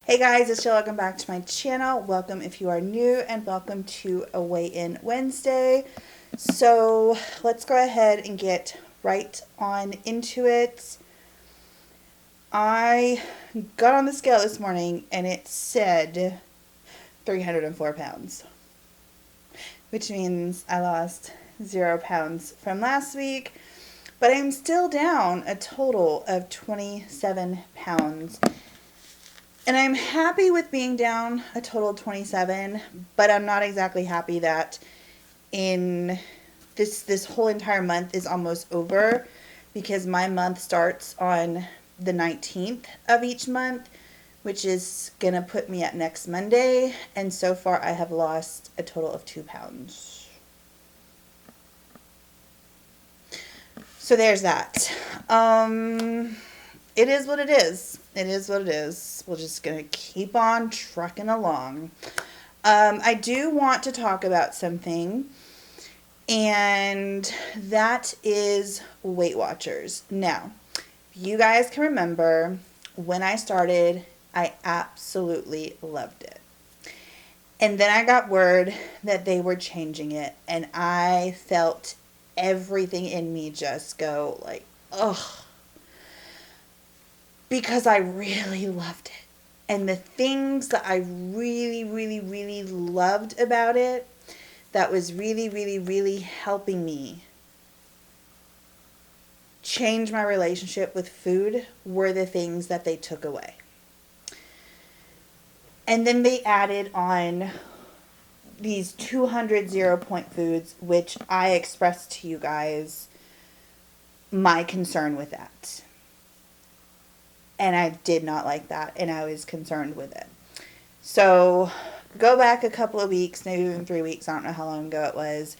Hey guys, it's Jill. Welcome back to my channel. Welcome if you are new, and welcome to a Weigh-In Wednesday. So let's go ahead and get right on into it. I got on the scale this morning and it said 304 pounds, which means I lost 0 pounds from last week, but I'm still down a total of 27 pounds. And I'm happy with being down a total of 27, but I'm not exactly happy that in this whole entire month is almost over, because my month starts on the 19th of each month, which is going to put me at next Monday. And so far I have lost a total of 2 pounds. So there's that. It is what it is. It is what it is. We're just going to keep on trucking along. I do want to talk about something, and that is Weight Watchers. Now, you guys can remember when I started, I absolutely loved it. And then I got word that they were changing it, and I felt everything in me just go like, ugh. Because I really loved it. And the things that I really, really, really loved about it, that was really, really, really helping me change my relationship with food, were the things that they took away. And then they added on these 200 0-point foods, which I expressed to you guys my concern with that. And I did not like that, and I was concerned with it. So go back a couple of weeks, maybe even 3 weeks, I don't know how long ago it was,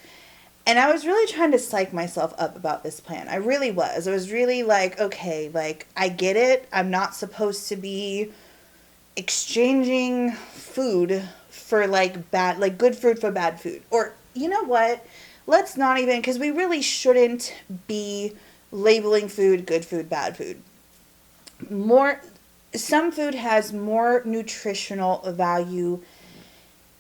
and I was really trying to psych myself up about this plan. I really was. I was really like, okay, like, I get it. I'm not supposed to be exchanging food for like good food for bad food. Or, you know what? Let's not even, because we really shouldn't be labeling food good food, bad food. Some food has more nutritional value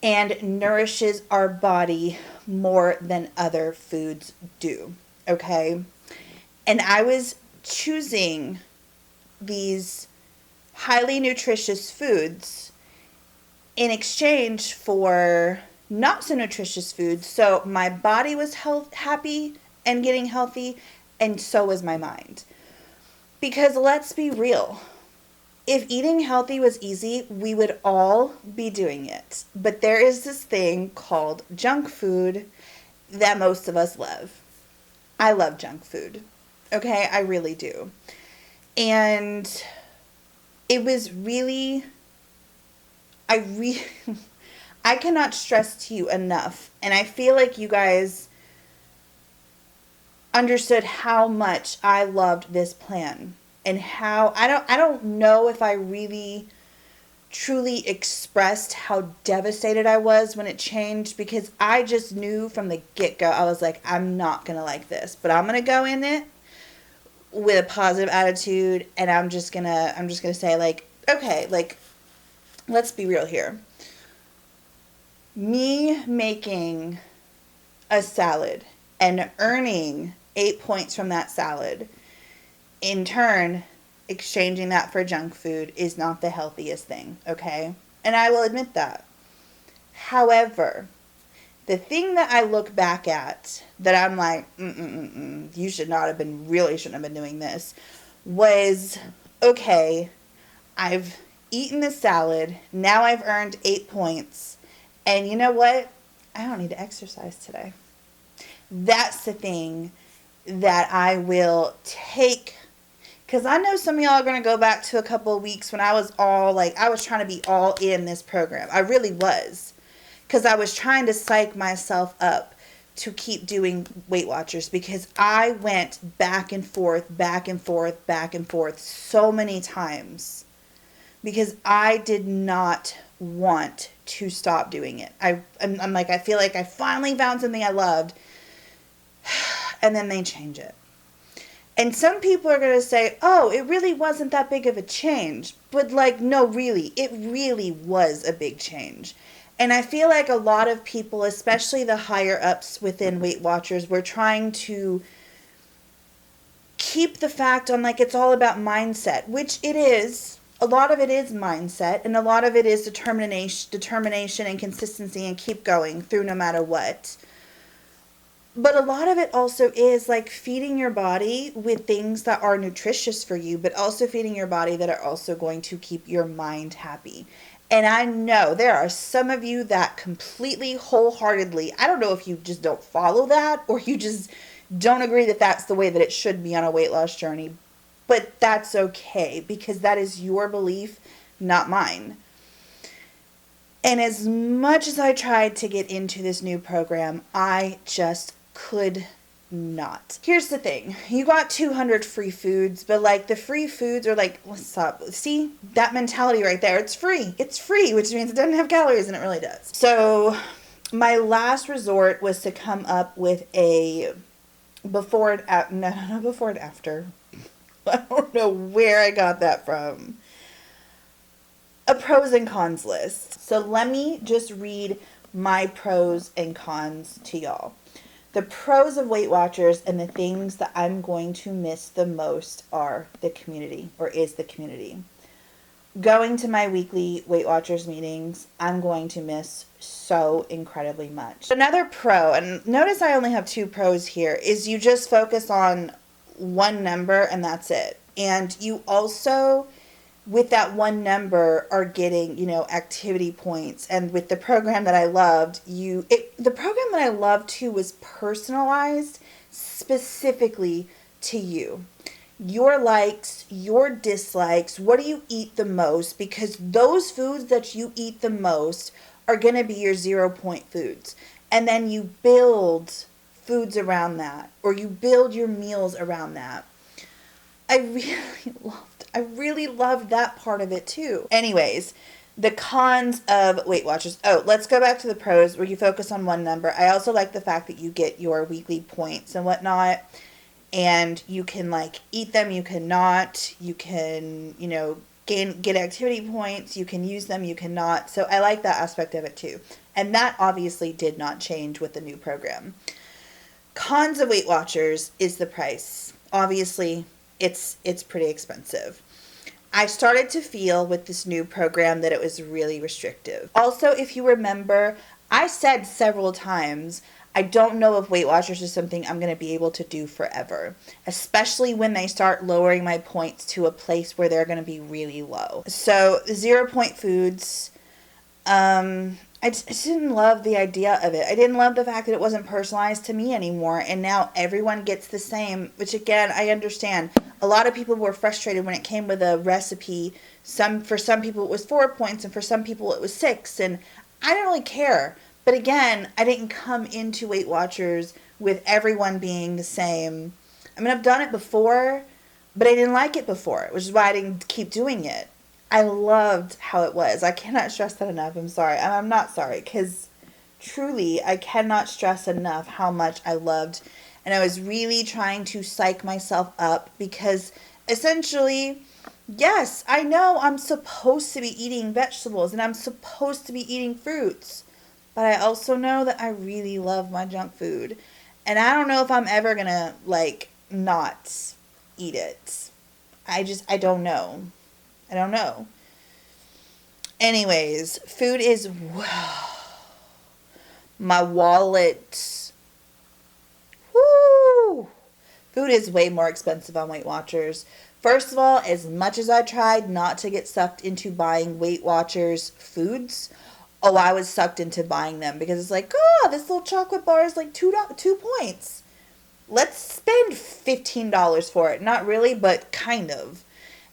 and nourishes our body more than other foods do, okay? And I was choosing these highly nutritious foods in exchange for not so nutritious foods, so my body was happy and getting healthy, and so was my mind. Because let's be real, if eating healthy was easy, we would all be doing it. But there is this thing called junk food that most of us love. I love junk food. Okay, I really do. And it was really, I cannot stress to you enough. And I feel like you guys understood how much I loved this plan, and how I don't know if I really truly expressed how devastated I was when it changed, because I just knew from the get-go, I was like, I'm not gonna like this, but I'm gonna go in it with a positive attitude, and I'm just gonna say, like, okay, like, let's be real here. Me making a salad and earning 8 points from that salad, in turn exchanging that for junk food, is not the healthiest thing, okay? And I will admit that. However, the thing that I look back at that I'm like, you really shouldn't have been doing this, was, okay, I've eaten the salad, now I've earned 8 points, and you know what? I don't need to exercise today. That's the thing that I will take, because I know some of y'all are going to go back to a couple of weeks when I was all like, I was trying to be all in this program. I really was, because I was trying to psych myself up to keep doing Weight Watchers, because I went back and forth so many times, because I did not want to stop doing it. I'm like, I feel like I finally found something I loved, and then they change it. And some people are going to say, oh, it really wasn't that big of a change. But like, no, really, it really was a big change. And I feel like a lot of people, especially the higher ups within Weight Watchers, were trying to keep the fact on like it's all about mindset, which it is. A lot of it is mindset, and a lot of it is determination and consistency and keep going through no matter what. But a lot of it also is like feeding your body with things that are nutritious for you, but also feeding your body that are also going to keep your mind happy. And I know there are some of you that completely, wholeheartedly, I don't know if you just don't follow that or you just don't agree that that's the way that it should be on a weight loss journey. But that's okay, because that is your belief, not mine. And as much as I tried to get into this new program, I just could not. Here's the thing. You got 200 free foods, but like the free foods are like, what's up? See, that mentality right there. It's free. It's free, which means it doesn't have calories, and it really does. So my last resort was to come up with a before and after. No, not before and after. I don't know where I got that from. A pros and cons list. So let me just read my pros and cons to y'all. The pros of Weight Watchers and the things that I'm going to miss the most are the community, or is the community. Going to my weekly Weight Watchers meetings, I'm going to miss so incredibly much. Another pro, and notice I only have 2 pros here, is you just focus on one number and that's it. And you also, with that one number, are getting, activity points. And with the program that I loved, the program that I loved too was personalized specifically to you. Your likes, your dislikes, what do you eat the most? Because those foods that you eat the most are going to be your 0-point foods. And then you build foods around that, or you build your meals around that. I really loved that part of it too. Anyways, the cons of Weight Watchers. Oh, let's go back to the pros where you focus on one number. I also like the fact that you get your weekly points and whatnot, and you can like eat them, you cannot, you can, get activity points, you can use them, you cannot. So I like that aspect of it too. And that obviously did not change with the new program. Cons of Weight Watchers is the price. Obviously, it's pretty expensive. I started to feel with this new program that it was really restrictive. Also, if you remember, I said several times, I don't know if Weight Watchers is something I'm going to be able to do forever, especially when they start lowering my points to a place where they're going to be really low. So 0-point foods, I just didn't love the idea of it. I didn't love the fact that it wasn't personalized to me anymore, and now everyone gets the same, which again, I understand. A lot of people were frustrated when it came with a recipe. For some people it was 4 points, and for some people it was 6, and I didn't really care. But again, I didn't come into Weight Watchers with everyone being the same. I mean, I've done it before, but I didn't like it before, which is why I didn't keep doing it. I loved how it was. I cannot stress that enough. I'm sorry. And I'm not sorry, because truly, I cannot stress enough how much I loved. And I was really trying to psych myself up because essentially, yes, I know I'm supposed to be eating vegetables and I'm supposed to be eating fruits. But I also know that I really love my junk food. And I don't know if I'm ever going to, not eat it. I don't know. I don't know. Anyways, food is, my wallet. Woo! Food is way more expensive on Weight Watchers. First of all, as much as I tried not to get sucked into buying Weight Watchers foods, I was sucked into buying them because it's like, this little chocolate bar is like 2 points. Let's spend $15 for it. Not really, but kind of.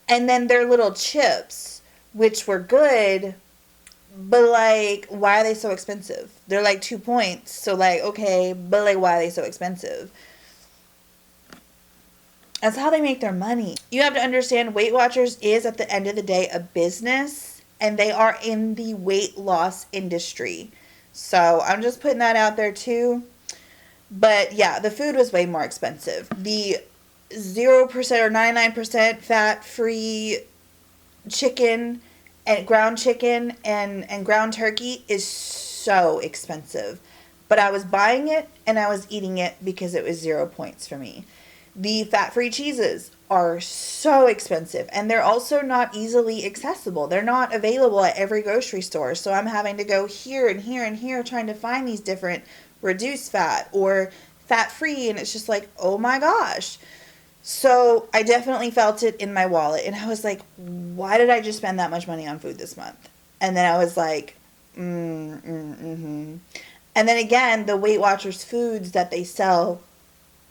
And then their little chips, which were good, but why are they so expensive? They're 2 points. So okay, but why are they so expensive? That's how they make their money. You have to understand Weight Watchers is at the end of the day a business, and they are in the weight loss industry. So I'm just putting that out there too. But yeah, the food was way more expensive. The 0% or 99% fat-free chicken and ground chicken and ground turkey is so expensive. But I was buying it and I was eating it because it was 0 points for me. The fat-free cheeses are so expensive, and they're also not easily accessible. They're not available at every grocery store. So I'm having to go here and here and here trying to find these different reduced fat or fat-free, and it's just like, oh my gosh. So I definitely felt it in my wallet, and I was like, why did I just spend that much money on food this month? And then I was like, And then again, the Weight Watchers foods that they sell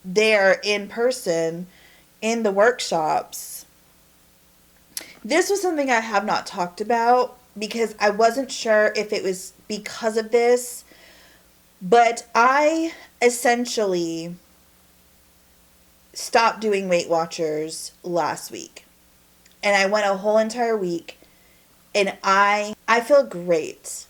there in person in the workshops. This was something I have not talked about because I wasn't sure if it was because of this, but I essentially stopped doing Weight Watchers last week. And I went a whole entire week and I feel great.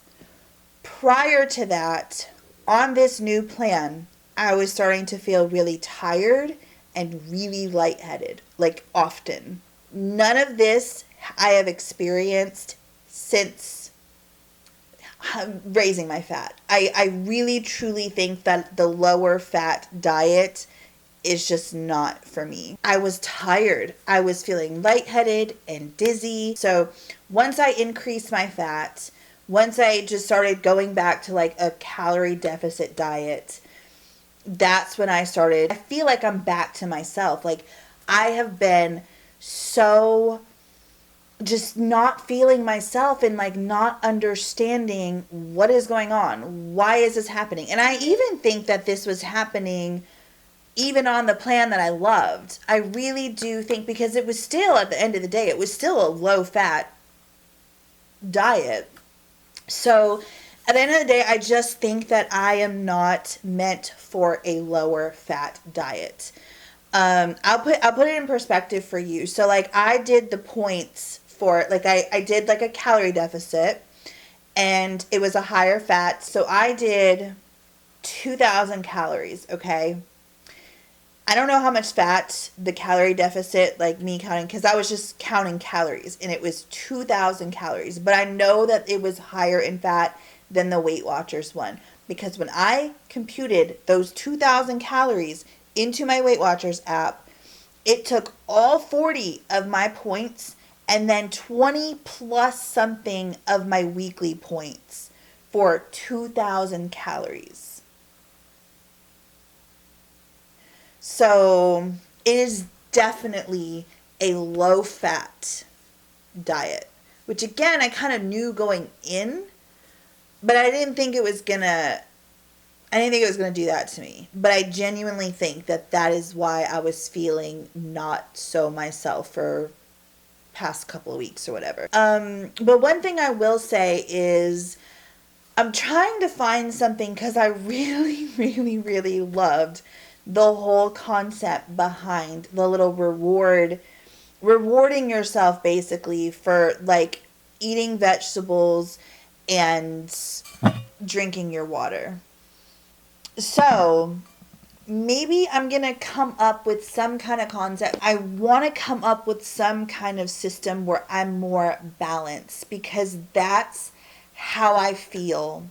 Prior to that, on this new plan, I was starting to feel really tired and really lightheaded, like often. None of this I have experienced since raising my fat. I really truly think that the lower fat diet is just not for me. I was tired. I was feeling lightheaded and dizzy. So once I increased my fat, once I just started going back to like a calorie deficit diet, that's when I started, I feel like I'm back to myself. Like I have been so just not feeling myself and like not understanding what is going on. Why is this happening? And I even think that this was happening even on the plan that I loved. I really do think, because it was still, at the end of the day, it was still a low fat diet. So at the end of the day, I just think that I am not meant for a lower fat diet. I'll put it in perspective for you. So like I did the points for, like I did like a calorie deficit and it was a higher fat. So I did 2,000 calories. Okay. I don't know how much fat the calorie deficit, like me counting, because I was just counting calories and it was 2,000 calories. But I know that it was higher in fat than the Weight Watchers one, because when I computed those 2,000 calories into my Weight Watchers app, it took all 40 of my points and then 20 plus something of my weekly points for 2,000 calories. So it is definitely a low fat diet, which again, I kind of knew going in, but I didn't think it was gonna do that to me. But I genuinely think that that is why I was feeling not so myself for past couple of weeks or whatever. But one thing I will say is I'm trying to find something, because I really, really, really loved the whole concept behind the little rewarding yourself basically for like eating vegetables and drinking your water. So maybe I'm going to come up with some kind of concept. I want to come up with some kind of system where I'm more balanced, because that's how I feel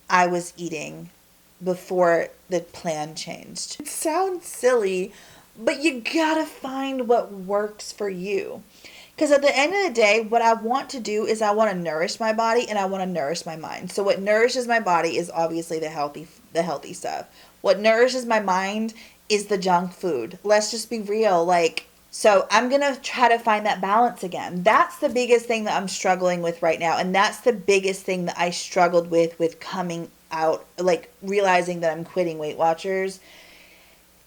I was eating before the plan changed. It sounds silly, but you gotta find what works for you. Because at the end of the day, what I want to do is I want to nourish my body and I want to nourish my mind. So what nourishes my body is obviously the healthy stuff. What nourishes my mind is the junk food. Let's just be real. So I'm going to try to find that balance again. That's the biggest thing that I'm struggling with right now. And that's the biggest thing that I struggled with coming out, like realizing that I'm quitting Weight Watchers.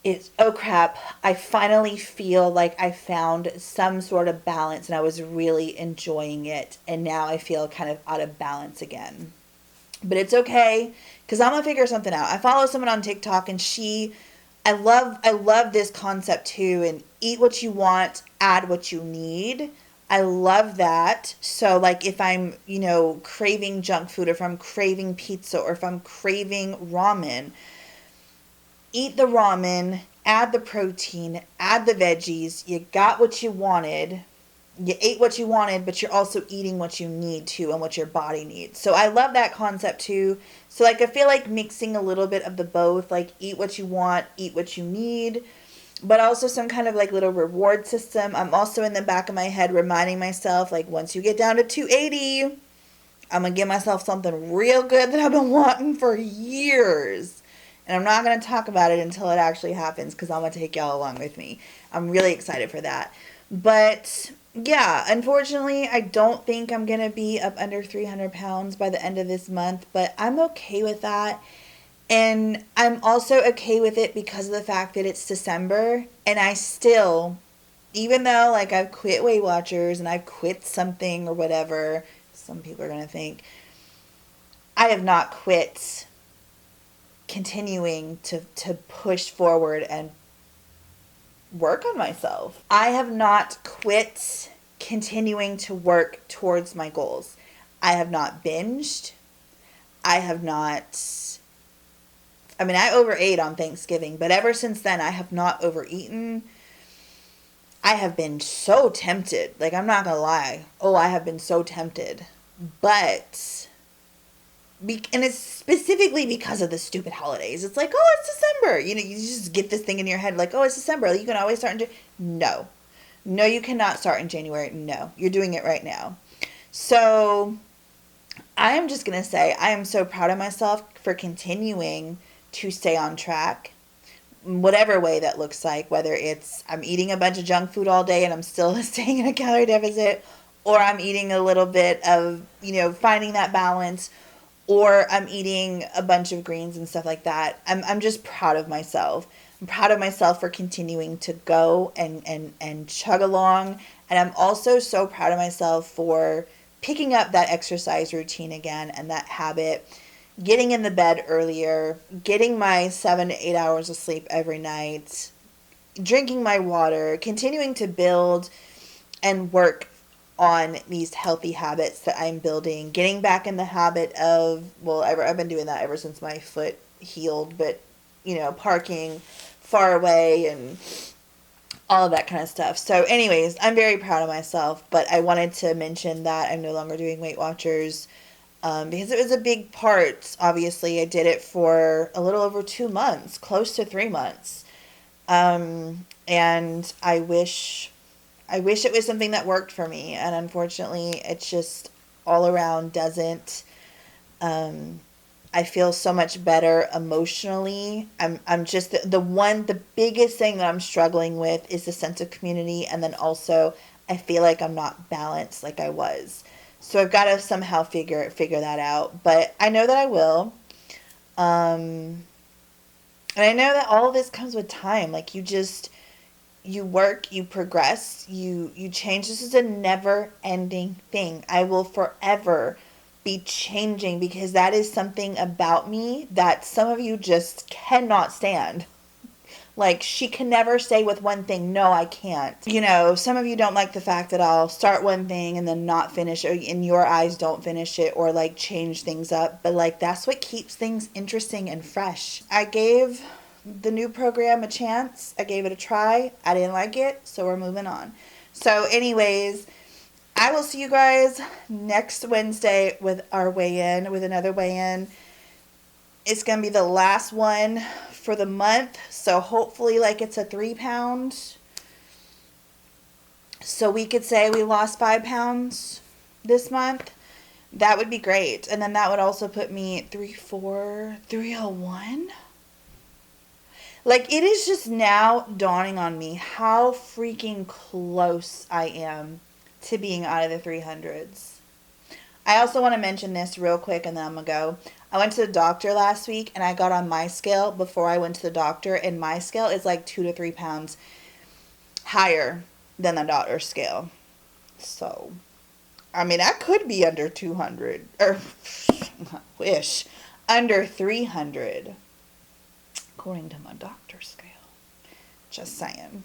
It's, oh crap, I finally feel like I found some sort of balance and I was really enjoying it. And now I feel kind of out of balance again. But it's okay, because I'm going to figure something out. I follow someone on TikTok and I love this concept too. And eat what you want, add what you need. I love that. So like if I'm, craving junk food, or if I'm craving pizza, or if I'm craving ramen, eat the ramen, add the protein, add the veggies. You got what you wanted. You ate what you wanted, but you're also eating what you need to and what your body needs. So I love that concept too. So like I feel like mixing a little bit of the both, like eat what you want, eat what you need, but also some kind of like little reward system. I'm also in the back of my head reminding myself, like, once you get down to 280, I'm going to give myself something real good that I've been wanting for years. And I'm not going to talk about it until it actually happens, because I'm going to take y'all along with me. I'm really excited for that. But yeah, unfortunately, I don't think I'm going to be up under 300 pounds by the end of this month, but I'm okay with that. And I'm also okay with it because of the fact that it's December, and I still, even though like I've quit Weight Watchers and I've quit something or whatever, some people are going to think, I have not quit continuing to push forward and work on myself. I have not quit continuing to work towards my goals. I have not binged. I have not, I mean, I overate on Thanksgiving, but ever since then, I have not overeaten. I have been so tempted. Like, I'm not going to lie. Oh, I have been so tempted. But, and it's specifically because of the stupid holidays. It's like, oh, it's December. You know, you just get this thing in your head like, oh, it's December. You can always start in January. No. No, you cannot start in January. No. You're doing it right now. So, I am just going to say, I am so proud of myself for continuing to stay on track, whatever way that looks like, whether it's I'm eating a bunch of junk food all day and I'm still staying in a calorie deficit, or I'm eating a little bit of, you know, finding that balance, or I'm eating a bunch of greens and stuff like that. I'm just proud of myself. I'm proud of myself for continuing to go and chug along. And I'm also so proud of myself for picking up that exercise routine again and that habit, getting in the bed earlier, getting my 7 to 8 hours of sleep every night, drinking my water, continuing to build and work on these healthy habits that I'm building, getting back in the habit of, well, I've been doing that ever since my foot healed, but, you know, parking far away and all of that kind of stuff. So anyways, I'm very proud of myself, but I wanted to mention that I'm no longer doing Weight Watchers because it was a big part. Obviously, I did it for a little over 2 months, close to 3 months. And I wish it was something that worked for me, and unfortunately, it's just all around doesn't. I feel so much better emotionally. I'm just the biggest thing that I'm struggling with is the sense of community, and then also I feel like I'm not balanced like I was. So I've got to somehow figure that out, but I know that I will. And I know that all of this comes with time. Like, you work, you progress, you change. This is a never-ending thing. I will forever be changing because that is something about me that some of you just cannot stand. Like, she can never stay with one thing. No, I can't. You know, some of you don't like the fact that I'll start one thing and then not finish, or in your eyes don't finish it, or like change things up. But like, that's what keeps things interesting and fresh. I gave the new program a chance. I gave it a try. I didn't like it, so we're moving on. So anyways, I will see you guys next Wednesday with our weigh-in, with another weigh-in. It's going to be the last one for the month, so hopefully like it's a 3 pound. So we could say we lost 5 pounds this month. That would be great. And then that would also put me at 301. Like, it is just now dawning on me how freaking close I am to being out of the 300s. I also want to mention this real quick and then I'm going to go. I went to the doctor last week and I got on my scale before I went to the doctor, and my scale is like 2 to 3 pounds higher than the doctor's scale. So, I mean, I could be under 200, or I wish, under 300, according to my doctor's scale. Just saying.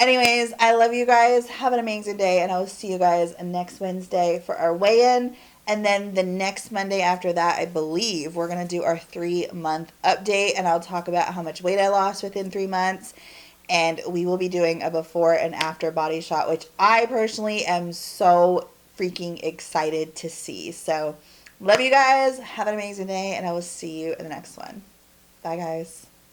Anyways, I love you guys. Have an amazing day, and I will see you guys next Wednesday for our weigh-in. And then the next Monday after that, I believe, we're going to do our 3-month update, and I'll talk about how much weight I lost within 3 months. And we will be doing a before and after body shot, which I personally am so freaking excited to see. So, love you guys. Have an amazing day, and I will see you in the next one. Bye, guys.